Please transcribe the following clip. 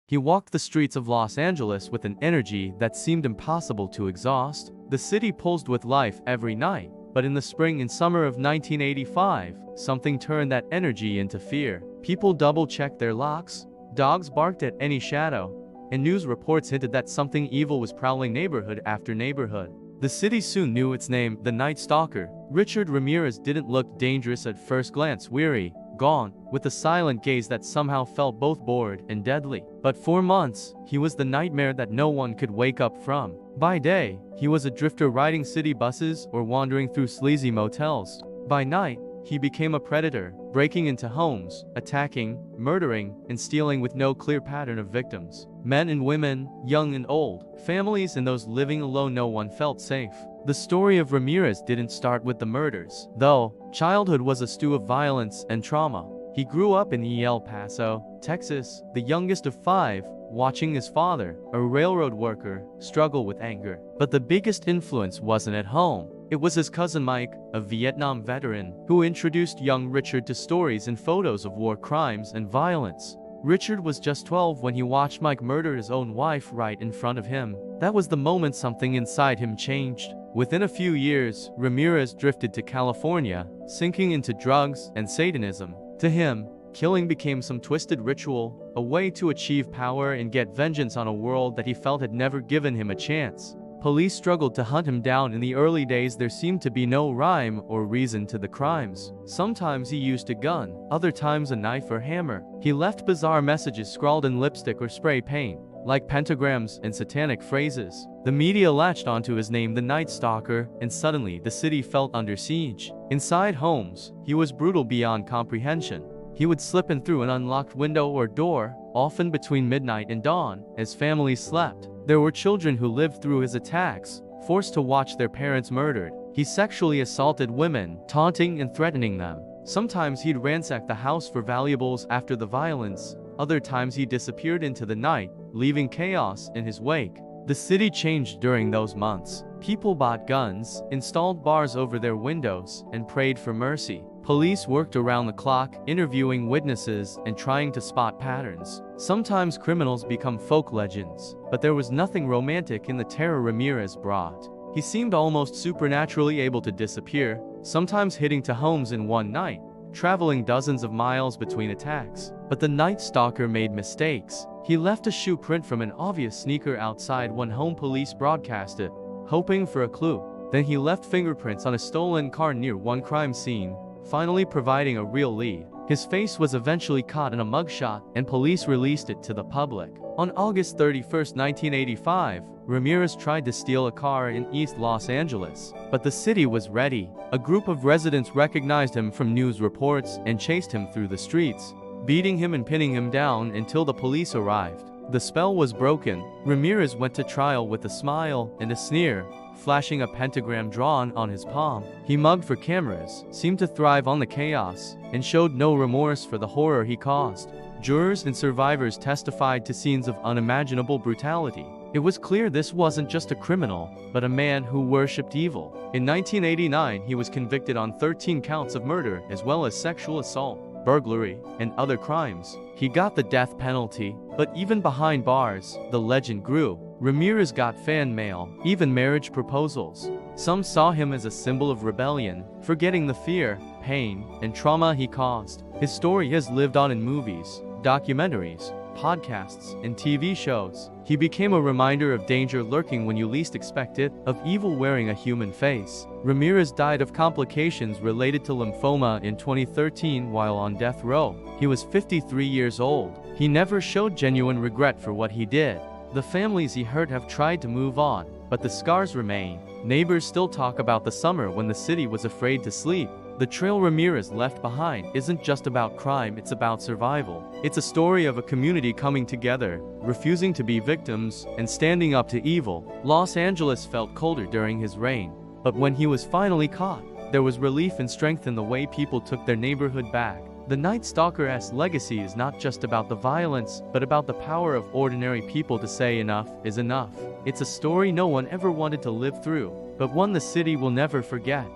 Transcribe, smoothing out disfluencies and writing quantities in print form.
He walked the streets of Los Angeles with an energy that seemed impossible to exhaust. The city pulsed with life every night, but in the spring and summer of 1985, something turned that energy into fear. People double-checked their locks, dogs barked at any shadow, and news reports hinted that something evil was prowling neighborhood after neighborhood. The city soon knew its name, the Night Stalker. Richard Ramirez didn't look dangerous at first glance, weary, gaunt, with a silent gaze that somehow felt both bored and deadly. But for months, he was the nightmare that no one could wake up from. By day, he was a drifter riding city buses or wandering through sleazy motels. By night, he became a predator, breaking into homes, attacking, murdering, and stealing with no clear pattern of victims. Men and women, young and old, families and those living alone, no one felt safe. The story of Ramirez didn't start with the murders, though. Childhood was a stew of violence and trauma. He grew up in El Paso, Texas, the youngest of 5, watching his father, a railroad worker, struggle with anger. But the biggest influence wasn't at home. It was his cousin Mike, a Vietnam veteran, who introduced young Richard to stories and photos of war crimes and violence. Richard was just 12 when he watched Mike murder his own wife right in front of him. That was the moment something inside him changed. Within a few years, Ramirez drifted to California, sinking into drugs and Satanism. To him, killing became some twisted ritual, a way to achieve power and get vengeance on a world that he felt had never given him a chance. Police struggled to hunt him down. In the early days, there seemed to be no rhyme or reason to the crimes. Sometimes he used a gun, other times a knife or hammer. He left bizarre messages scrawled in lipstick or spray paint, like pentagrams and satanic phrases. The media latched onto his name, the Night Stalker, and suddenly the city felt under siege. Inside homes, he was brutal beyond comprehension. He would slip in through an unlocked window or door, often between midnight and dawn, as families slept. There were children who lived through his attacks, forced to watch their parents murdered. He sexually assaulted women, taunting and threatening them. Sometimes he'd ransack the house for valuables after the violence. Other times he disappeared into the night, leaving chaos in his wake. The city changed during those months. People bought guns, installed bars over their windows, and prayed for mercy. Police worked around the clock, interviewing witnesses and trying to spot patterns. Sometimes criminals become folk legends, but there was nothing romantic in the terror Ramirez brought. He seemed almost supernaturally able to disappear, sometimes hitting to homes in one night, traveling dozens of miles between attacks. But the Night Stalker made mistakes. He left a shoe print from an obvious sneaker outside one home police broadcast it, hoping for a clue. Then he left fingerprints on a stolen car near one crime scene, finally providing a real lead. His face was eventually caught in a mugshot, and police released it to the public. On August 31, 1985, Ramirez tried to steal a car in East Los Angeles, but the city was ready. A group of residents recognized him from news reports and chased him through the streets, beating him and pinning him down until the police arrived. The spell was broken. Ramirez went to trial with a smile and a sneer, flashing a pentagram drawn on his palm. He mugged for cameras, seemed to thrive on the chaos, and showed no remorse for the horror he caused. Jurors and survivors testified to scenes of unimaginable brutality. It was clear this wasn't just a criminal, but a man who worshipped evil. In 1989, he was convicted on 13 counts of murder as well as sexual assault, burglary, and other crimes. He got the death penalty, but even behind bars, the legend grew. Ramirez got fan mail, even marriage proposals. Some saw him as a symbol of rebellion, forgetting the fear, pain, and trauma he caused. His story has lived on in movies, documentaries, podcasts, and TV shows. He became a reminder of danger lurking when you least expect it, of evil wearing a human face. Ramirez died of complications related to lymphoma in 2013 while on death row. He was 53 years old. He never showed genuine regret for what he did. The families he hurt have tried to move on, but the scars remain. Neighbors still talk about the summer when the city was afraid to sleep. The trail Ramirez left behind isn't just about crime, it's about survival. It's a story of a community coming together, refusing to be victims, and standing up to evil. Los Angeles felt colder during his reign, but when he was finally caught, there was relief and strength in the way people took their neighborhood back. The Night Stalker's legacy is not just about the violence, but about the power of ordinary people to say enough is enough. It's a story no one ever wanted to live through, but one the city will never forget.